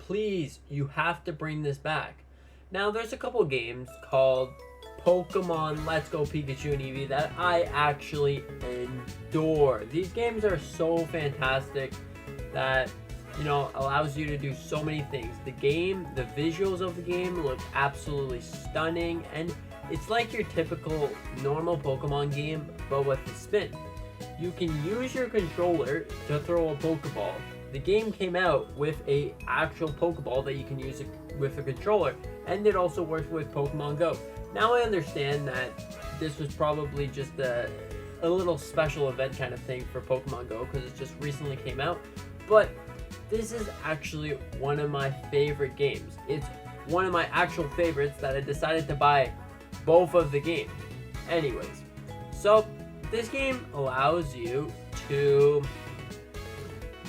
please, you have to bring this back. Now, there's a couple games called Pokemon Let's Go Pikachu and Eevee that I actually adore. These games are so fantastic that, allows you to do so many things. The visuals of the game look absolutely stunning, and it's like your typical normal Pokemon game, but with a spin. You can use your controller to throw a Pokeball. The game came out with a actual Pokeball that you can use with a controller, and it also works with Pokemon Go. Now I understand that this was probably just a little special event kind of thing for Pokemon Go because it just recently came out, but this is actually one of my favorite games. It's one of my actual favorites that I decided to buy both of the games. Anyways, so this game allows you to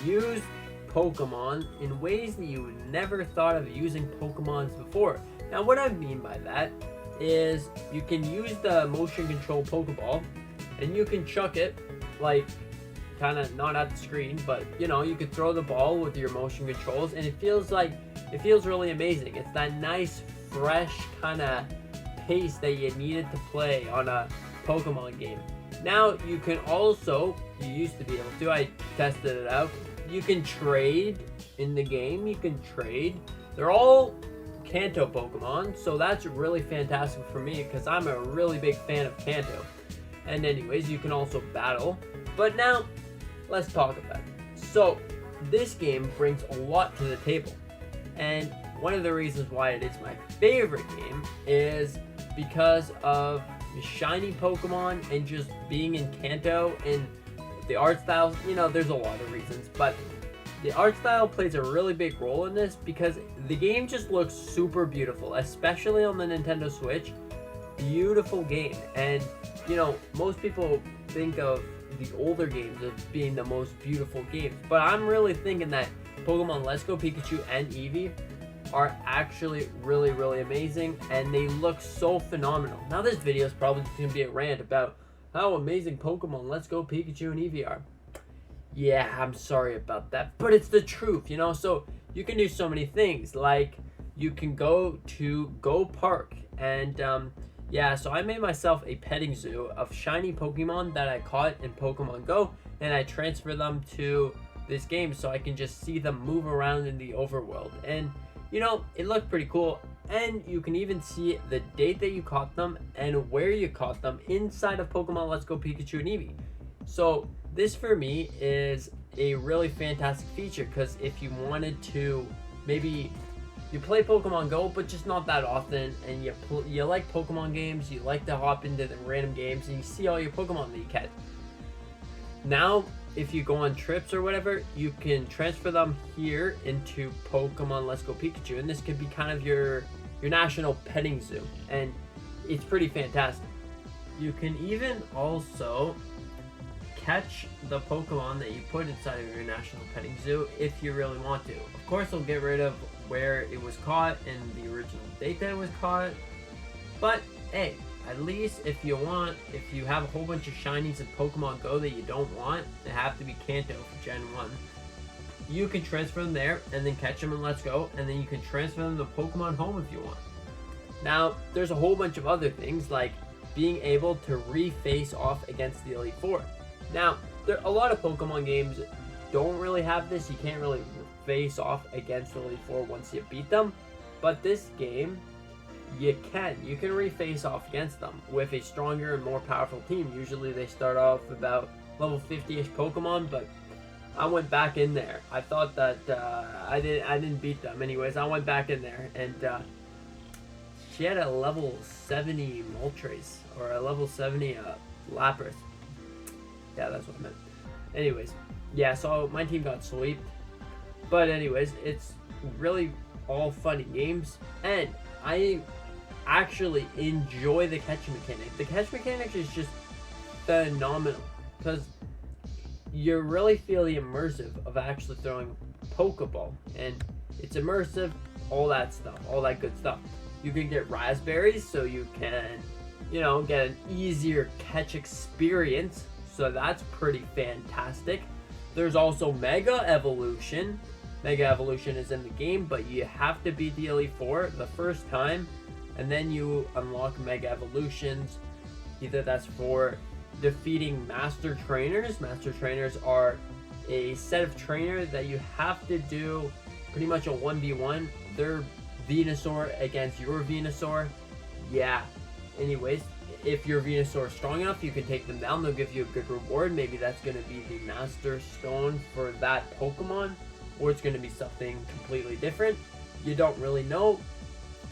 use Pokemon in ways that you never thought of using Pokemons before. Now, what I mean by that is you can use the motion control Pokeball and you can chuck it like kind of not at the screen, but you could throw the ball with your motion controls, and it feels really amazing. It's that nice, fresh kind of pace that you needed to play on a Pokemon game. Now you can also, you used to be able to, I tested it out, you can trade in the game. You can trade. They're all Kanto Pokemon, so that's really fantastic for me because I'm a really big fan of Kanto. And anyways, you can also battle. But now, let's talk about it. So, this game brings a lot to the table. And one of the reasons why it is my favorite game is because of the shiny Pokemon and just being in Kanto and the art style. There's a lot of reasons, but the art style plays a really big role in this because the game just looks super beautiful, especially on the Nintendo Switch. Beautiful game. And, most people think of the older games as being the most beautiful games, but I'm really thinking that Pokemon Let's Go Pikachu and Eevee are actually really, really amazing, and they look so phenomenal. Now, this video is probably going to be a rant about how amazing Pokemon Let's Go Pikachu and Eevee are. Yeah, I'm sorry about that, but it's the truth, so you can do so many things, like you can go to Go Park, and so I made myself a petting zoo of shiny Pokemon that I caught in Pokemon Go, and I transfer them to this game so I can just see them move around in the overworld. And it looked pretty cool, and you can even see the date that you caught them and where you caught them inside of Pokemon Let's Go Pikachu and Eevee. So this for me is a really fantastic feature, because if you wanted to, maybe you play Pokemon Go but just not that often, and you like Pokemon games, you like to hop into the random games and you see all your Pokemon that you catch. Now, if you go on trips or whatever, you can transfer them here into Pokemon Let's Go Pikachu, and this could be kind of your national petting zoo, and it's pretty fantastic. You can even also catch the Pokemon that you put inside of your national petting zoo if you really want to. Of course, they'll get rid of where it was caught and the original date that it was caught, but hey, at least if you have a whole bunch of shinies in Pokemon Go that you don't want, they have to be Kanto for Gen 1, you can transfer them there and then catch them in Let's Go, and then you can transfer them to Pokemon Home if you want. Now, there's a whole bunch of other things, like being able to re-face off against the Elite Four. Now, a lot of Pokemon games don't really have this. You can't really face off against the Elite Four once you beat them, but this game, you can re-face off against them with a stronger and more powerful team. Usually they start off about level 50-ish Pokemon, but I went back in there. I thought that I didn't beat them. Anyways, I went back in there, and she had a level 70 Moltres, or a level 70 Lapras. Yeah, that's what I meant. Anyways, yeah, so my team got swept. But anyways, it's really all fun and games, and I actually enjoy the catch mechanic. The catch mechanic is just phenomenal, because you really feel the immersive of actually throwing a Pokeball, and it's immersive, all that stuff, all that good stuff. You can get raspberries, so you can, get an easier catch experience, so that's pretty fantastic. There's also Mega Evolution, Mega Evolution is in the game, but you have to beat the Elite Four the first time, and then you unlock Mega Evolutions. Either that's for defeating Master Trainers. Master Trainers are a set of trainers that you have to do pretty much a 1v1. They're Venusaur against your Venusaur. Yeah. Anyways, if your Venusaur is strong enough, you can take them down. They'll give you a good reward. Maybe that's going to be the Master Stone for that Pokemon, or it's going to be something completely different. You don't really know,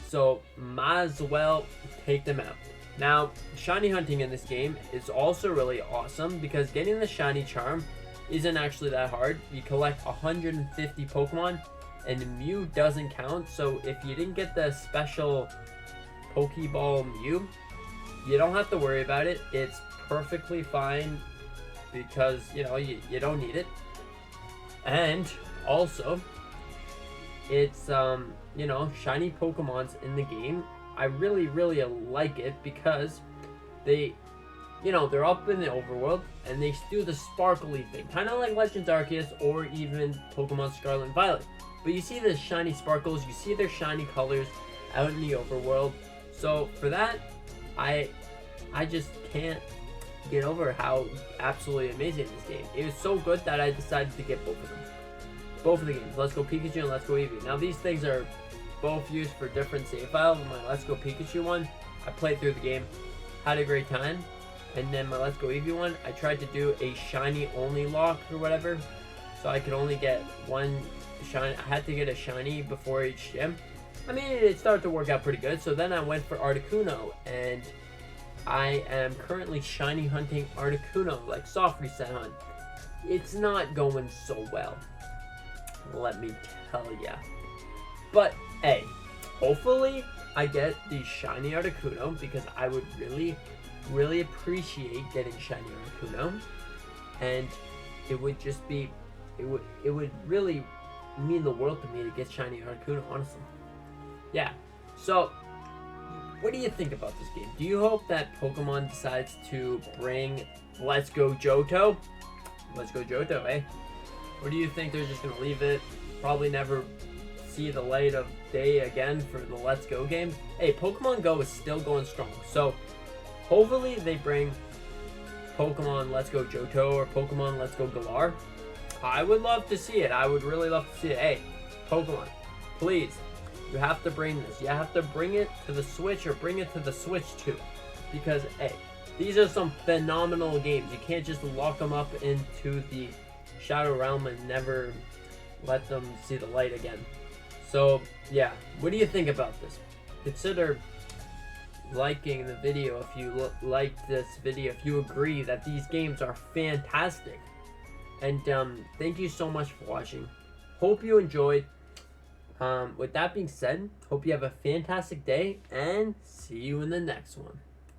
so might as well take them out. Now, shiny hunting in this game is also really awesome because getting the shiny charm isn't actually that hard. You collect 150 Pokemon, and Mew doesn't count, so if you didn't get the special Pokeball Mew, you don't have to worry about it. It's perfectly fine because, you know, you don't need it. And also, it's, you know, shiny Pokemons in the game. I really, really like it because they, you know, they're up in the overworld and they do the sparkly thing. Kind of like Legends Arceus or even Pokemon Scarlet and Violet. But you see the shiny sparkles, you see their shiny colors out in the overworld. So for that, I just can't get over how absolutely amazing this game. It was so good that I decided to get both of them. Both of the games, Let's Go Pikachu and Let's Go Eevee. Now these things are both used for different save files. My Let's Go Pikachu one, I played through the game, had a great time. And then my Let's Go Eevee one, I tried to do a shiny only lock or whatever. So I could only get one shiny. I had to get a shiny before each gym. I mean, it started to work out pretty good. So then I went for Articuno, and I am currently shiny hunting Articuno, like soft reset hunt. It's not going so well, let me tell ya. But hey, hopefully I get the shiny Articuno because I would really appreciate getting shiny Articuno, and it would just be, it would really mean the world to me to get shiny Articuno, honestly. Yeah, so what do you think about this game? Do you hope that Pokemon decides to bring Let's Go Johto? Let's Go Johto, eh? Or do you think they're just gonna leave it, probably never see the light of day again for the Let's Go game? Hey, Pokemon Go is still going strong, so hopefully they bring Pokemon Let's Go Johto or Pokemon Let's Go Galar. I would love to see it. I would really love to see it. Hey, Pokemon, please, you have to bring this. You have to bring it to the Switch or bring it to the Switch 2. Because, hey, these are some phenomenal games. You can't just lock them up into the Shadow Realm and never let them see the light again. So, yeah, what do you think about this? Consider liking the video if you like this video, if you agree that these games are fantastic. And thank you so much for watching. Hope you enjoyed. With that being said, hope you have a fantastic day and see you in the next one.